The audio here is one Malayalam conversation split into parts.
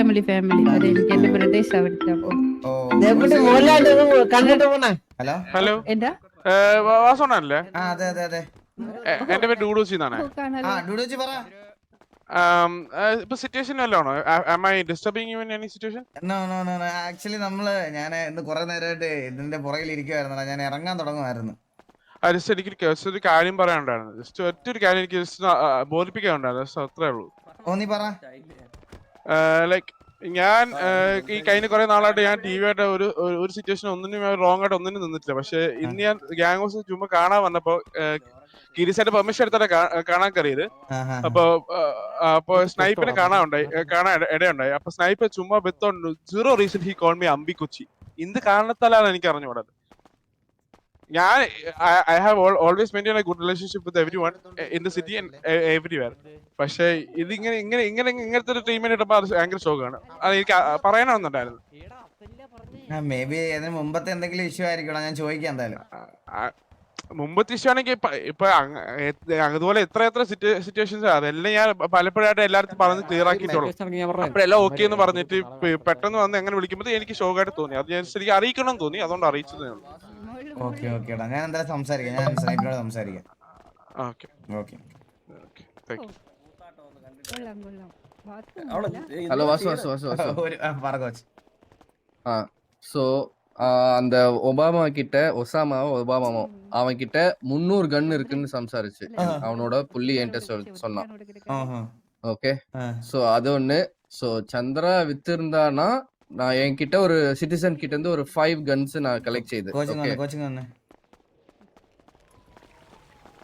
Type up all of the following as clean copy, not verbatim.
ഫാമിലി അതെ എനിക്ക് എന്റെ ബ്രദേഴ്സ് അവിടുത്തെ അപ്പൊ കണ്ടിട്ട് പോണേ. ഹലോ ഹലോ എന്താ വാസോണല്ലേ? അതെ അതെ അതെ. എന്റെ പേര് ഡൂഡൂസി എന്നാണ്. കാണാലോ ഡുഡുച്ചി പറ. ഇപ്പൊ സിറ്റുവേഷൻ വല്ലതാണോ? Am I disturbing you in any situation? No no no no actually ഞാൻ ഇന്ന് കുറെ നേരമായിട്ട് ഇതിന്റെ പുറകിൽ ഇരിക്കുവായിരുന്നടാ. ഞാൻ ഇറങ്ങാൻ തുടങ്ങുമായിരുന്നു. ജസ്റ്റ് എനിക്ക് ജസ്റ്റ് ഒരു കാര്യം പറയാനുണ്ടായിരുന്നു. ജസ്റ്റ് ഒറ്റൊരു കാര്യം എനിക്ക് ജസ്റ്റ് ബോധിപ്പിക്കാനുണ്ടായിരുന്നു. ജസ്റ്റ് അത്രേ ഉള്ളൂ. ഓ നീ പറ. ലൈക്ക് ഞാൻ ഈ കഴിഞ്ഞ കുറെ നാളായിട്ട് ഞാൻ ടി വി ആയിട്ട് ഒരു സിറ്റുവേഷൻ ഒന്നിനും റോങ് ആയിട്ട് ഒന്നിനും നിന്നിട്ടില്ല. പക്ഷെ ഇന്ന് ഞാൻ ഗ്യാങ് ഹൗസ് ചുമ്മാ കാണാൻ വന്നപ്പോ കിരീസായിട്ട് പെർമിഷൻ എടുത്താൽ കാണാൻ കയറിയത്. അപ്പൊ സ്നൈപ്പിനെ കാണാൻ ഇടയുണ്ടായി. അപ്പൊ സ്നൈപ്പ് ചുമ്മാ വിത്തോണ്ട് zero reason he call me അമ്പി കൊച്ചി. എന്ത് കാരണത്താലാണ് എനിക്ക് അറിഞ്ഞുകൂടത്. ഞാൻ I have always maintain a good relationship with everyone in the city and everywhere. പക്ഷെ ഇങ്ങനത്തെ ഒരു ട്രീറ്റ്മെന്റ് കിട്ടുമ്പോൾ അത് ഭയങ്കര ഷോക്കാണ്. അത് എനിക്ക് പറയാനാണെന്നുണ്ടായിരുന്നു. മേ ബി അതിന് മുമ്പത്തെ എന്തെങ്കിലും ഇഷ്യൂ ആയിരിക്കണം. ഞാൻ ചോദിക്കാം എന്തായാലും. മുമ്പത്തെ ഇഷ്യൂ ആണെങ്കിൽ ഇപ്പൊ അതുപോലെ എത്ര സിറ്റുവേഷൻസ് അതെല്ലാം ഞാൻ പലപ്പോഴായിട്ട് എല്ലാവർക്കും പറഞ്ഞ് ക്ലിയർ ആക്കിയിട്ടുള്ളൂ. അപ്പോഴെല്ലാം ഓക്കെ എന്ന് പറഞ്ഞിട്ട് പെട്ടെന്ന് വന്ന് എങ്ങനെ വിളിക്കുമ്പോൾ എനിക്ക് ഷോക്കായിട്ട് തോന്നി. അത് ഞാൻ ശരിക്കും അറിയിക്കണം എന്ന് തോന്നി. അതുകൊണ്ട് അറിയിച്ചതേ ഉള്ളൂ. ഓക്കെ ഓക്കേടാ, ഞാൻ എന്തായാലും സംസാരിക്കാം. ഞാൻ സ്നൈപ്പിനോട് സംസാരിക്കാം. Okay okay thank you. Hello Vasu Vasu Vasu Vasu പറ കോച്ച്. ஸோ அந்த ஒபாமா கிட்ட ஒபாமாவோ அவன் கிட்ட 300 கன் இருக்குன்னு சம்சாரிச்சு அவனோட புள்ளி என்கிட்ட சொன்னான். ஓகே, ஸோ அது ஒண்ணு. ஸோ சந்திரா வித்திருந்தானா நான் என்கிட்ட ஒரு சிட்டிசன் கிட்ட இருந்து ஒரு 5 கன்ஸ் நான் கலெக்ட் ചെയ്ത്. കോച്ചിങ്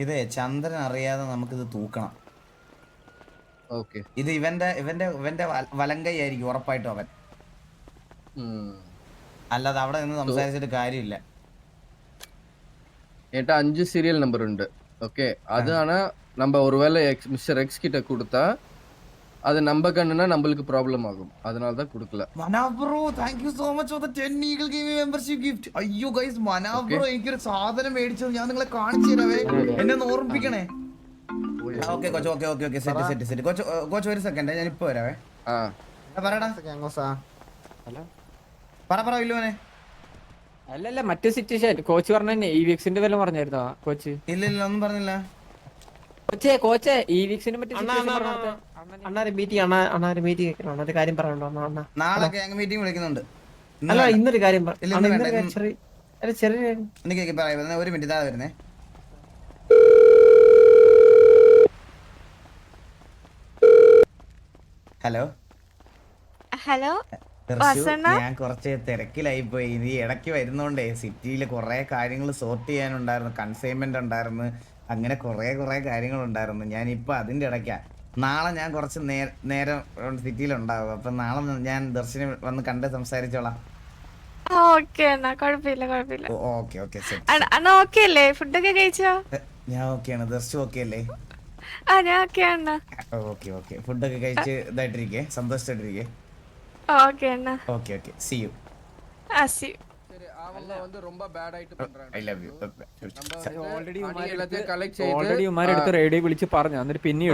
ഇതേ ചന്ദ്രൻ അറിയാതെ നമുക്കിത് തൂക്കണം. ഓക്കെ, ഇത് ഇവന്റെ വലങ്കൈ ആയിരിക്കും ഉറപ്പായിട്ടും അവൻ. അല്ലാതെ അവിടെ നിന്ന് സംസാരിച്ചിട്ട് കാര്യമില്ല. என்கிட்ட 5 சீரியல் நம்பர் உண்டு. ஓகே, அது ஆனா நம்ம ஒருவேளை மிஸ்டர் எக்ஸ் கிட்ட கொடுத்தா அது நம்ம கண்ணுனா நம்மளுக்கு ப்ராப்ளம் ஆகும். அதனால தான் கொடுக்கல. Manaf bro, thank you so much for the 10 eagle gaming membership gift. അയ്യോ ഗൈസ്, മനാഫ് ബ്രോ എനിക്കൊരു സാധനം മേടിച്ചത് ഞാൻ നിങ്ങളെ കാണിച്ചു തരാവേ. എന്നെ ഒന്ന് ഓർമ്മിപ്പിക്കണേ. Okay coach, okay okay okay set coach ഒരു സെക്കൻഡ്, ഞാൻ ഇപ്പൊ വരാവേ. പറയടാ പറ ഇല്ലുവനെ. അല്ലല്ല മറ്റേ സിറ്റുവേഷൻ കോച്ച് പറഞ്ഞ ഇവിക്സിന്റെ വല്ല പറഞ്ഞായിരുന്നോ കോച്ച്? ഇല്ല ഒന്നും പറഞ്ഞില്ല കോച്ചേ ഇവിക്സിനെ പറ്റി മീറ്റിംഗ് കാര്യം പറയണ്ടോ? നാളെ ഗ്യാങ് മീറ്റിംഗ് വിളിക്കുന്നുണ്ട്. അല്ല ഇന്നൊരു കാര്യം ചെറിയ ഒരു മിനിറ്റ് ഇതാ വരുന്നേ. ഹലോ ഹലോ, ഞാൻ കുറച്ച് തിരക്കിലായി പോയി. നീ ഇടയ്ക്ക് വരുന്നോണ്ടേ സിറ്റിയിൽ കുറെ കാര്യങ്ങൾ സോർട്ട് ചെയ്യാനുണ്ടായിരുന്നു, കൺസൈൻമെന്റ് ഉണ്ടായിരുന്നു, അങ്ങനെ കുറെ കാര്യങ്ങളുണ്ടായിരുന്നു. ഞാനിപ്പോൾ അതിൻ്റെ ഇടയ്ക്കാ. നാളെ ഞാൻ കുറച്ച് നേരം സിറ്റിയിലുണ്ടാവും. അപ്പം നാളെ ഞാൻ ദർശനം വന്ന് കണ്ട് സംസാരിച്ചോളാം. ഓക്കെ അണ്ണാ, കുഴപ്പമില്ല. ഓക്കെ അണ്ണാ ഓക്കെ അല്ലേ? ഫുഡൊക്കെ കഴിച്ചോ? ഞാൻ ഓക്കെയാണ്. ദർശനം ഓക്കെ അല്ലേ? ഞാൻ ഓക്കെ അണ്ണാ. ഓക്കെ ഫുഡൊക്കെ കഴിച്ച് ഇതായിട്ടിരിക്കേ, സന്തോഷമായിട്ടിരിക്കേ. ഓക്കെ അണ്ണാ. Okay see you. See you. அவங்க வந்து ரொம்ப பேட் ஆயிட்டு பண்றாங்க. I love you. ഓൾറെഡി ഉമാരെടുത്ത് റേഡിയോ വിളിച്ച് പറഞ്ഞു. എന്നിട്ട് പിന്നെ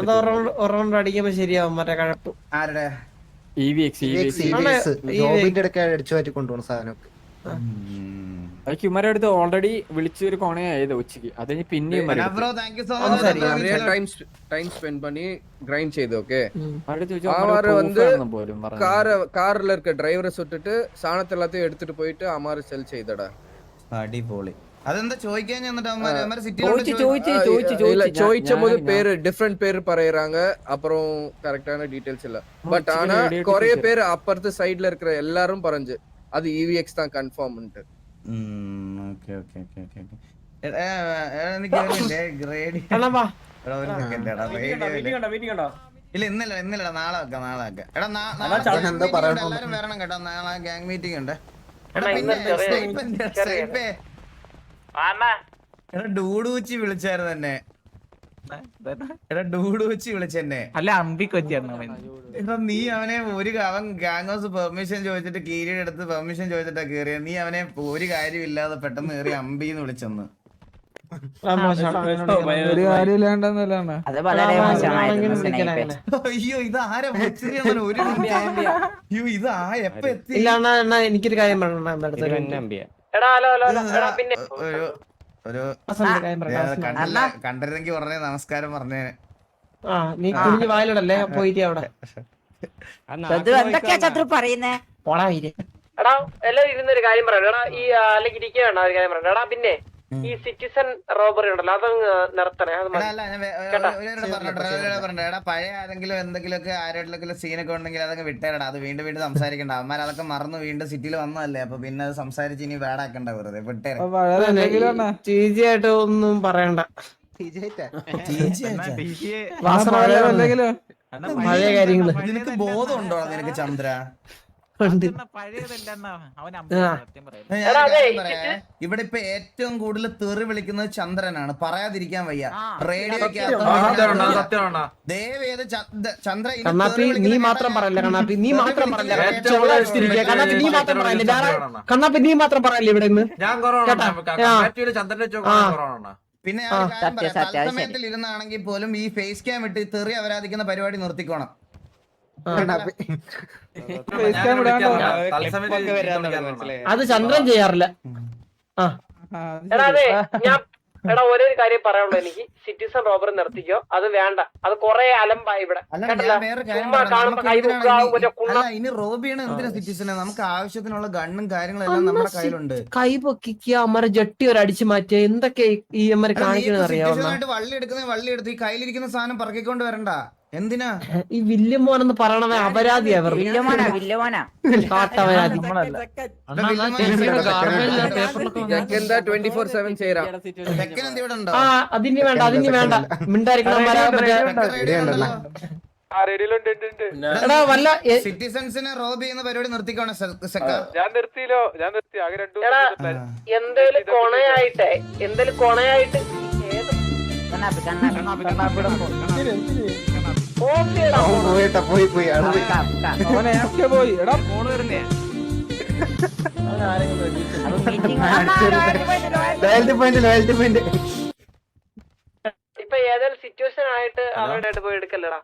അടിക്കുമ്പോ ശരിയാവും. മറ്റേ കഴപ്പ് ആരുടെ ജോബിന്റെ ഇടയ്ക്ക് അടിച്ചു മാറ്റി കൊണ്ടുപോകുന്ന സാധനമൊക്കെ അതൊക്കെ ഉമാരെ അടുത്ത് ഓൾറെഡി വിളിച്ച ഒരു കോണയായത് ഉച്ചക്ക്. അത് പിന്നെയും நிறைய டைம் ஸ்பெண்ட் பண்ணி கிரைண்ட் செய்து. ஓகே, அவர் வந்து கார்ல இருக்க டிரைவரை சுட்டுட்டு சாணத்தை எல்லாத்தையும் எடுத்துட்டு போயிட்டு அமாரு செல் ചെയ്തടാ. അടിപൊളി. അതെന്താ ചോദിക്കാൻ ചോദിച്ചപ്പോൾ പേര് ഡിഫറെന്റ് പേര് പറയുறாங்க. அப்புறம் கரெக்டான டீடைல்ஸ் இல்ல. பட் ஆனா நிறைய பேர் அப்புறத்து சைடுல இருக்கிற எல்லாரும் പറഞ്ഞു அது EVX தான் கன்ஃபார்ம். ഇല്ല ഇന്നലെ നാളെ വെക്കാം. എടാ എല്ലാരും വരണം കേട്ടോ. നാളെ ഗ്യാങ് മീറ്റിംഗ് ഉണ്ട്. എടാ ഡൂഡൂച്ചി വിളിച്ചായിരുന്നു എന്നെ. വിളിച്ചെന്നെ. അല്ല അമ്പിക്കൊച്ചിയായിരുന്നു. എടാ നീ അവനെ അവൻ ഗാങ് ഹൗസ് പെർമിഷൻ ചോദിച്ചിട്ട് കീരിയുടെ അടുത്ത് പെർമിഷൻ ചോദിച്ചിട്ടാ കേറിയ. നീ അവനെ ഒരു കാര്യമില്ലാതെ പെട്ടെന്ന് കയറി അമ്പിന്ന് വിളിച്ചെന്ന്. ഒരു കാര്യമില്ലാണ്ടെന്നല്ലാണ്. അത് വളരെ മോശമായിരുന്നു സ്നേഹിപ്പേ. അയ്യോ ഇത് ആരാ വിളിച്ചിരിക്കുന്നത്? ഒരു minute. അയ്യോ ഇത് എപ്പ എത്തി? ഇല്ല അണ്ണാ എനിക്കൊരു കാര്യം പറയണം. കണ്ടിരുന്നെങ്കിൽ ഉടനെ നമസ്കാരം പറഞ്ഞേ. നീ കുഞ്ഞു വായിലിടല്ലേ പോയിട്ട് അവിടെ എന്തൊക്കെയാ ചത്രു പറയുന്നേ? പോടാ വീര്. എടാ എല്ലാരും ഇരുന്നൊരു കാര്യം പറയണം. എടാ ഈ അല്ലെങ്കിൽ ഇരിക്കണ്ട ഒരു കാര്യം പറയണം. എടാ പിന്നെ ഈ സിറ്റിസൺ റോബറി ഉണ്ടല്ലോ അതങ്ങ് നിർത്തണേ. അത് എടാ പഴയ ആരെങ്കിലും എന്തെങ്കിലുമൊക്കെ ആരോടെങ്കിലും സീനൊക്കെ ഉണ്ടെങ്കിൽ അതങ്ങ് വിട്ടേടാ. അത് വീണ്ടും വീണ്ടും സംസാരിക്കണ്ട. അവന്മാർ അതൊക്കെ മറന്നു വീണ്ടും സിറ്റിയിൽ വന്നതല്ലേ. അപ്പൊ പിന്നെ അത് സംസാരിച്ച് ഇനി വേടാക്കണ്ട വെറുതെ വിട്ടേരാ. ചേച്ചിയായിട്ട് ഒന്നും പറയണ്ട. പഴയ കാര്യങ്ങള് നിനക്ക് ബോധമുണ്ടോ നിനക്ക് ചന്ദ്ര? ഇവിടെ ഇപ്പൊ ഏറ്റവും കൂടുതൽ തെറി വിളിക്കുന്നത് ചന്ദ്രനാണ്. പറയാതിരിക്കാൻ വയ്യ. ദയവേത് ചന്ദ്ര നീ മാത്രം പറയല്ല കണ്ണാപ്പി. നീ മാത്രം പറയല്ല കണ്ണാപ്പി. നീ മാത്രം പറയല്ലേ കണ്ണാപ്പി. നീ മാത്രം പറയല്ലേ ഇവിടെ നിന്ന്. പിന്നെ തത്സമയത്തിൽ ഇരുന്നാണെങ്കിൽ പോലും ഈ ഫേസ് ക്യാം ഇട്ട് തെറി അവരാധിക്കുന്ന പരിപാടി നിർത്തിക്കോണം. അത് ചന്ദ്രൻ ചെയ്യാറില്ല. എടാ ഒരേ കാര്യം പറയാനുള്ളൂ എനിക്ക്. സിറ്റിസൺ റോബറി നിർത്തിക്കോ. അത് വേണ്ട. അത് കൊറേ അലമ്പായി ഇവിടെ. ഇനി റോബിയാണ് എന്തിനാ സിറ്റിസനെ? നമുക്ക് ആവശ്യത്തിനുള്ള ഗണ്ണും കാര്യങ്ങളും എല്ലാം നമ്മുടെ കയ്യിലുണ്ട്. കൈ പൊക്കിക്കുക അമ്മരെ ജട്ടി ഒരു അടിച്ചു മാറ്റുക. എന്തൊക്കെ ഈ അമ്മരെ കാണിക്കുന്നത് അറിയാവുന്ന. വള്ളി എടുക്കുന്ന വള്ളി എടുത്ത് ഈ കയ്യിലിരിക്കുന്ന സാധനം പറക്കിക്കൊണ്ട് വരണ്ട. എന്തിനാ ഈ വില്യമോനെന്ന് പറയണവൻ അപരാധിയാ. വില്ലുമോനാ കാട്ടപരാധി. 24/7 ചേരാ. ആ അതിന് വേണ്ട അതിന് വേണ്ട. മിണ്ടായിരിക്കണം. എടാ വല്ല സിറ്റിസൺസിനെ റോബ് ചെയ്യുന്ന പരിപാടി നിർത്തിക്കോണേ. എന്തേലും കൊണയായിട്ടേ പോയി പോയി എടാ ലോയൽറ്റി പോയിന്റ്. ഇപ്പൊ ഏതായാലും സിറ്റുവേഷൻ ആയിട്ട് അവരുടെ ആയിട്ട് പോയി എടുക്കല്ലടാ.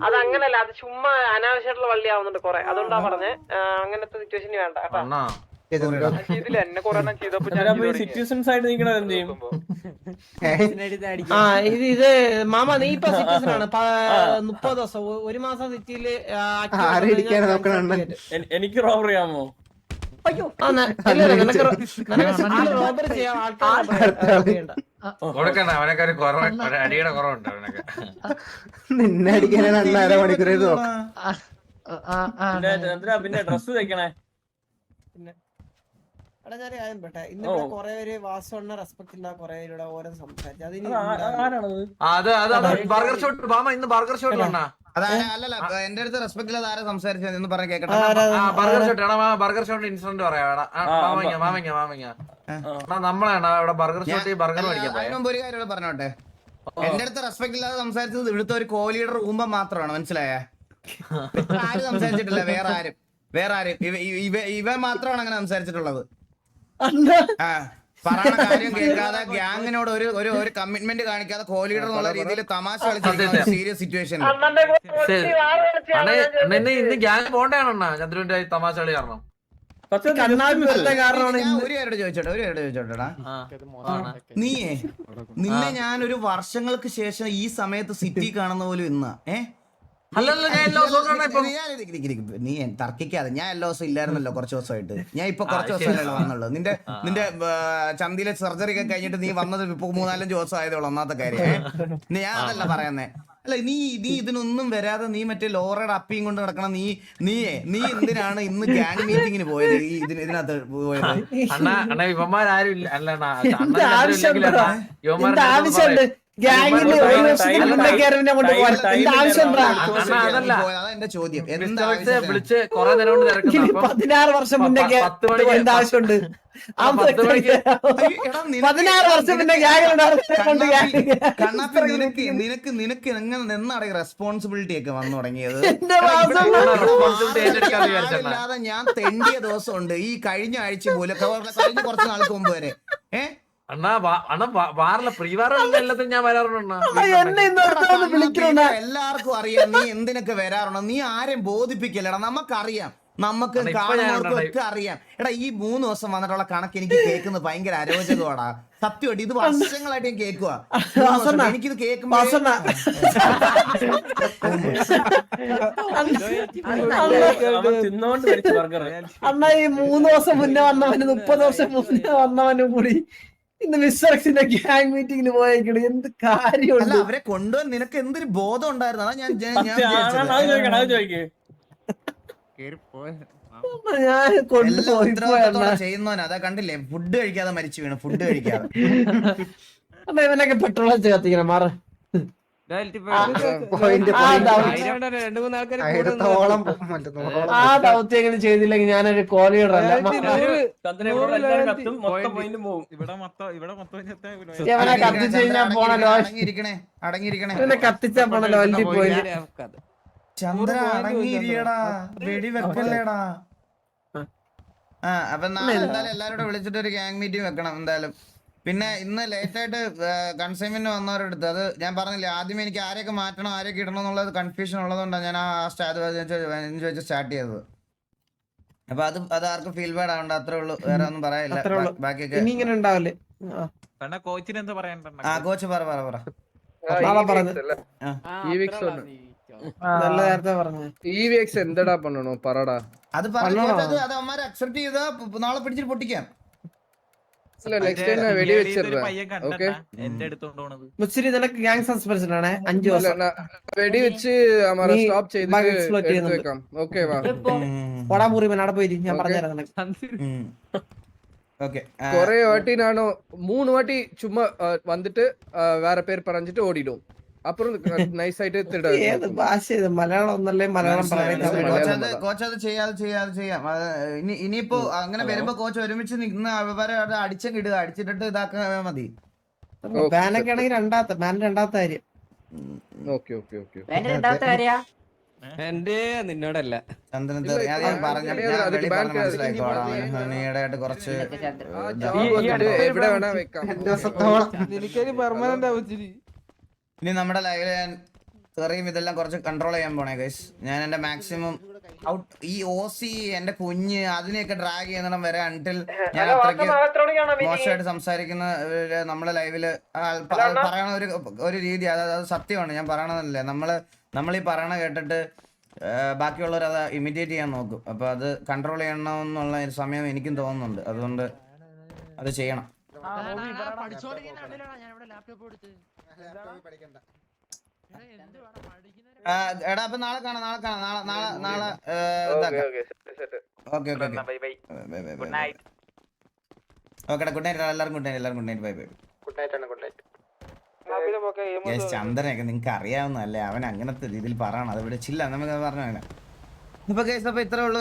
അത് അങ്ങനല്ല. അത് ചുമ്മാ അനാവശ്യമായിട്ടുള്ള വള്ളി ആവുന്നുണ്ട് കൊറേ. അതുകൊണ്ടാ പറഞ്ഞേ അങ്ങനത്തെ സിറ്റുവേഷൻ വേണ്ട കേട്ടോ. സിറ്റുവേഷൻസ് ആയിട്ട് നിൽക്കണത് എന്ത് ചെയ്യും? ഇത് മാമ നീ ഇപ്പൊ സിറ്റുവേഷൻ ആണ്. 30 ദിവസം 1 മാസം സിറ്റിയില് എനിക്ക് റോബറി ആമോ? റോബറി ചെയ്യാൻ ആൾക്കാർ നിന്നെ അടിക്കാനാണ് 1.5 മണിക്കൂർ പിന്നെ ഡ്രസ് തയ്ക്കണേ. ഞാൻ കാര്യം പെട്ടെ. ഇന്ന് കൊറേ പേര് വാസവണ്ണ റെസ്പെക്ട് ഇല്ല. കൊറേ പേരുടെ ഓരോ സംസാരിച്ചു. അതിന് അല്ലല്ല എന്റെ അടുത്ത് റെസ്പെക്ട് ഇല്ലാതെ ആരെ സംസാരിച്ചെന്ന് പറഞ്ഞ കേക്കട്ടെ. ബർഗർ ഷോട്ട് ഇൻസിഡന്റ് പറയാം. നമ്മളാണ് ഇവിടെ ബർഗർ ഷോട്ട് ബർഗർ മേടിക്കാൻ. അതിനുമ്പ് ഒരു കാര്യം പറഞ്ഞോട്ടെ. എന്റെ അടുത്ത് റെസ്പെക്ട് ഇല്ലാതെ സംസാരിച്ചത് ഇവിടുത്തെ ഒരു കോ-ലീഡർ ഊമ്പ മാത്രമാണ്. മനസ്സിലായ? ആരും സംസാരിച്ചിട്ടില്ല. വേറെ ആരും ഇവ മാത്രമാണ് അങ്ങനെ സംസാരിച്ചിട്ടുള്ളത്. പറയണ കാര്യം കേൾക്കാതെ ഗ്യാങ്ങിനോട് ഒരു കമ്മിറ്റ്മെന്റ് കാണിക്കാതെ കോ-ലീഡർ എന്നുള്ള രീതിയിൽ തമാശ കളിച്ചിരിക്കുന്ന സീരിയസ് സിറ്റുവേഷൻ. ഇന്ന് ഗ്യാങ് പോണ്ടാണോ ചന്ദ്രന്റെ തമാശ കളി കാരണം? ഒരു പേരോട് ചോദിച്ചോട്ടെടാ. നിന്നെ ഞാൻ ഒരു വർഷങ്ങൾക്ക് ശേഷം ഈ സമയത്ത് സിറ്റി കാണുന്ന പോലും ഇന്നാ. നീ തർക്കിക്കാതെ. ഞാൻ എല്ലാ ദിവസം ഇല്ലായിരുന്നല്ലോ കുറച്ച് ദിവസമായിട്ട്. ഞാൻ ഇപ്പൊ കുറച്ച് ദിവസമല്ലോ വന്നുള്ളൂ. നിന്റെ ചന്തിയിലെ സർജറി ഒക്കെ കഴിഞ്ഞിട്ട് നീ വന്നത് ഇപ്പൊ 3-4 ദിവസം ആയതോളൂ. ഒന്നാമത്തെ കാര്യം ഞാൻ അതല്ല പറയുന്നേ. അല്ല നീ ഇതിനൊന്നും വരാതെ നീ മറ്റേ ലോറയുടെ അപ്പിയും കൊണ്ട് നടക്കണം. നീ എന്തിനാണ് ഇന്ന് ഗ്യാങ് മീറ്റിങ്ങിന് പോയത്? ഇതിനകത്ത് പോയത് ആവശ്യമുണ്ട്. ഗ്യാങ്ങിന് 1 വർഷത്തിന് മുന്നേ കയറിനെ കൊണ്ട് പോകാൻ ആവശ്യം. അതെന്റെ ചോദ്യം. വിളിച്ച് കൊറേ നേരം കൊണ്ട് 16 വർഷം മുന്നേ എന്താ ആവശ്യമുണ്ട്? 16 വർഷം മുന്നേ നിനക്ക് എങ്ങനെ നിന്നാണ് ഈ റെസ്പോൺസിബിലിറ്റി ഒക്കെ വന്നു തുടങ്ങിയത്? ഇല്ലാതെ ഞാൻ തെണ്ടിയ ദിവസമുണ്ട് ഈ കഴിഞ്ഞ ആഴ്ച പോലും. കഴിഞ്ഞ കുറച്ച് നാൾക്ക് മുമ്പ് വരെ അണ്ണാ വാറിലെ പ്രീവാറുള്ള എല്ലാത്തിനും ഞാൻ വരാറുണ്ട് എന്നെ ഇന്ന് അടുത്ത വിളിക്കണ എല്ലാവർക്കും അറിയാം നീ എന്തിനൊക്കെ വരാറുണ്ടോ. നീ ആരെയും ബോധിപ്പിക്കല്ലടാ, നമുക്കറിയാം, നമുക്ക് അണ്ണാ, ഇപ്പൊ കാണുന്നവർക്കും ഞാൻ ഒക്കെ അറിയാം. എടാ ഈ 3 ദിവസം വന്നിട്ടുള്ള കണക്ക് എനിക്ക് കേൾക്കുന്നത് ഭയങ്കര അരോചകമാടാ. സത്യമായിട്ട് ഇത് വർഷങ്ങളായിട്ട് ഞാൻ കേൾക്കുക. എനിക്കിത് കേൾക്കുമ്പോ അണ്ണാ ഈ 3 ദിവസം മുന്നേ വന്നവന് 30 ദിവസം മുന്നേ വന്നവനും കൂടി ഇന്ന് മിസ്റ്റർസിന്റെ ഗ്യാങ് മീറ്റിംഗിന് പോയേക്കണ്. എന്ത് അല്ല കാര്യമുണ്ട്? അവരെ കൊണ്ടുപോകാൻ നിനക്ക് എന്തൊരു ബോധം ഉണ്ടായിരുന്നു. അതാ ഞാൻ ഞാൻ കൊണ്ടുപോയി ചെയ്യുന്നവൻ അതാ കണ്ടില്ലേ, ഫുഡ് കഴിക്കാതെ മരിച്ചു വീണു. ഫുഡ് കഴിക്കാതെ അണ്ണാ ഇവനൊക്കെ പെട്രോൾ വെച്ച് കത്തിക്കണം. മാറ ആ ദൗത്യം എങ്ങനെ ചെയ്തില്ലെങ്കിൽ ഞാനൊരു കോലിയിടല്ല. ഇവനെ കത്തിച്ച് കഴിഞ്ഞാൽ പോണല്ലോ, അടങ്ങിയിരിക്കണേ ഇവനെ കത്തിച്ചാ പോണ ലോയൽറ്റി പോയിന്റ്. ചന്ദ്ര അടങ്ങിയിരിക്കടാ, വെടി വെക്കല്ലേടാ. അപ്പൊ നാളെ എന്തായാലും എല്ലാരോടും വിളിച്ചിട്ട് ഒരു ഗ്യാങ് മീറ്റിംഗ് വെക്കണം എന്തായാലും. പിന്നെ ഇന്ന് ലേറ്റ് ആയിട്ട് കൺസൈൻമെന്റ് വന്നവരെടുത്ത് അത് ഞാൻ പറഞ്ഞില്ലേ, ആദ്യം എനിക്ക് ആരെയൊക്കെ മാറ്റണം ആരെയൊക്കെ ഇടണം എന്നുള്ളത് കൺഫ്യൂഷൻ ഉള്ളതുകൊണ്ടാണ് ഞാൻ ആ ചോദിച്ച് സ്റ്റാർട്ട് ചെയ്തത്. അപ്പൊ അത് ആർക്കും ഫീൽ ബാഡ് ആവണ്ട, അത്രേ ഉള്ളൂ, വേറെ ഒന്നും പറയാനില്ല. ബാക്കിയൊക്കെ ഇനി ഇങ്ങനെ ഉണ്ടാവില്ലേ? കോച്ചിന് എന്താ പറയാൻ? കോച്ച് പറ നാളെ പറഞ്ഞു നല്ല നേരത്തെ പറഞ്ഞു. EVX എന്തടാ பண்ணணும் പറടാ. അത് അത് അമ്മമാരെ അക്സെപ്റ്റ് ചെയ്താ നാളെ പിടിച്ചിട്ട് പൊട്ടിക്കാം. വെടി വെച്ചിട്ട് മുച്ചിരി നിനക്ക് ഗ്യാങ് സസ്പെൻഷൻ ആണ് 5 ദിവസം. വെടി വെച്ച് സ്റ്റോപ്പ് ചെയ്ത് ഓക്കെ വാ പോടാ മുറി അവിടെ പോയി ഞാൻ പറഞ്ഞുതരാം നിനക്ക്. കൊറേ വാട്ടി നാണോ 3 വാട്ടി ചുമ്മാ വന്നിട്ട് വേറെ പേര് പറഞ്ഞിട്ട് ഓടിടും. അപ്പുറം നൈസ് ആയിട്ട് ഏത് ഭാഷ ഇത്? മലയാളം ഒന്നല്ലേ മലയാളം പറയുന്നത്. കോച്ച് അത് ചെയ്യാം. ഇനിയിപ്പോ അങ്ങനെ വരുമ്പോ കോച്ച് ഒരുമിച്ച് നിന്ന് അവരെ അടിച്ചിടുക, അടിച്ചിട്ടിട്ട് ഇതാക്കാൻ മതി. ബാനൊക്കെ ആണെങ്കിൽ രണ്ടാമത്തെ കാര്യം. രണ്ടാമത്തെ കാര്യ എന്റെ നിന്നോടല്ല ചന്ദ്രൻ മനസ്സിലായിക്കോളാം കുറച്ച് എവിടെ വേണ വെക്കാം. എനിക്കൊരു പെർമനന്റ് ആവശ്യം. ഇനി നമ്മുടെ ലൈവില് ഞാൻ കറിയും ഇതെല്ലാം കുറച്ച് കൺട്രോൾ ചെയ്യാൻ പോണേ ഗൈസ്. ഞാൻ എന്റെ മാക്സിമം ഔട്ട് ഈ OC എന്റെ കുഞ്ഞ് അതിനെയൊക്കെ ഡ്രാഗ് ചെയ്യുന്നിടം വരെ അൺടിൽ ഞാൻ അത്രയ്ക്ക് മോശമായിട്ട് സംസാരിക്കുന്ന നമ്മളെ ലൈവില് പറയണ ഒരു രീതി അത് സത്യമാണ്. ഞാൻ പറയണമെന്നല്ലേ, നമ്മളീ പറയണ കേട്ടിട്ട് ബാക്കിയുള്ളവർ അത് ഇമിറ്റേറ്റ് ചെയ്യാൻ നോക്കും. അപ്പൊ അത് കൺട്രോൾ ചെയ്യണമെന്നുള്ള ഒരു സമയം എനിക്കും തോന്നുന്നുണ്ട്. അതുകൊണ്ട് അത് ചെയ്യണം. എടാ അപ്പൊ നാളെ കാണാം. ഓക്കെ ഗുഡ് നൈറ്റ് എല്ലാവർക്കും. ബൈ. ചന്ദ്രനൊക്കെ നിങ്ങക്ക് അറിയാവുന്നതല്ലേ, അവൻ അങ്ങനത്തെ രീതിയിൽ പറയണം. അത് വിളിച്ചില്ല നമുക്ക് പറഞ്ഞു. അപ്പൊ ഇത്രേ ഉള്ളൂ.